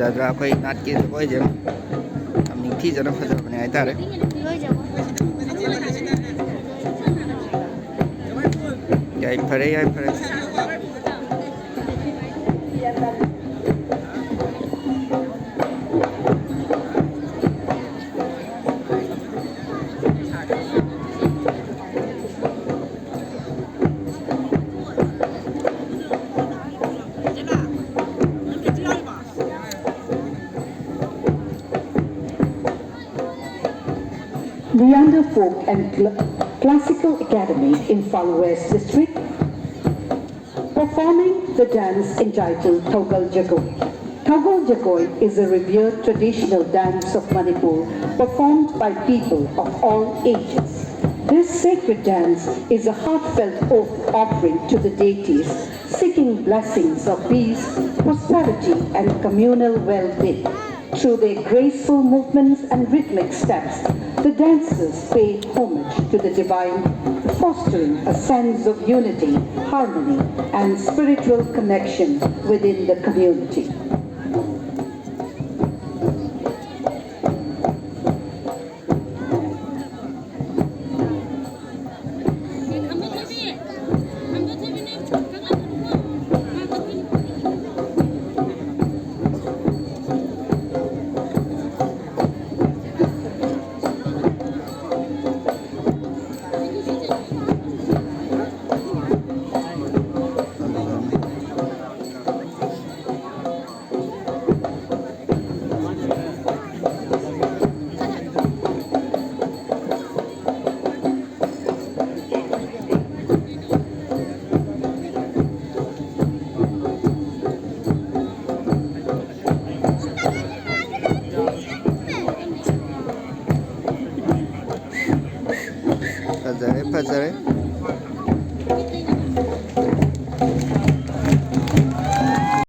ꯐꯖꯗ꯭ꯔꯥ ꯑꯩꯈꯣꯏ ꯅꯥꯠꯀꯤ ꯖꯒꯣꯏꯁꯦ ꯌꯥꯝ ꯅꯤꯡꯊꯤꯖꯅ ꯐꯖꯕꯅꯦ ꯍꯥꯏꯇꯥꯔꯦ ꯌꯥꯏꯐꯔꯦ ꯌꯥꯏꯐꯔꯦ Leander Folk and Classical Academy in Far West District, performing the dance entitled Thogal Jagoi. Thogal Jagoi is a revered traditional dance of Manipur performed by people of all ages. This sacred dance is a heartfelt offering to the deities, seeking blessings of peace, prosperity and communal well-being. Through their graceful movements and rhythmic steps, the dancers pay homage to the divine, fostering a sense of unity, harmony, and spiritual connection within the community. Fazare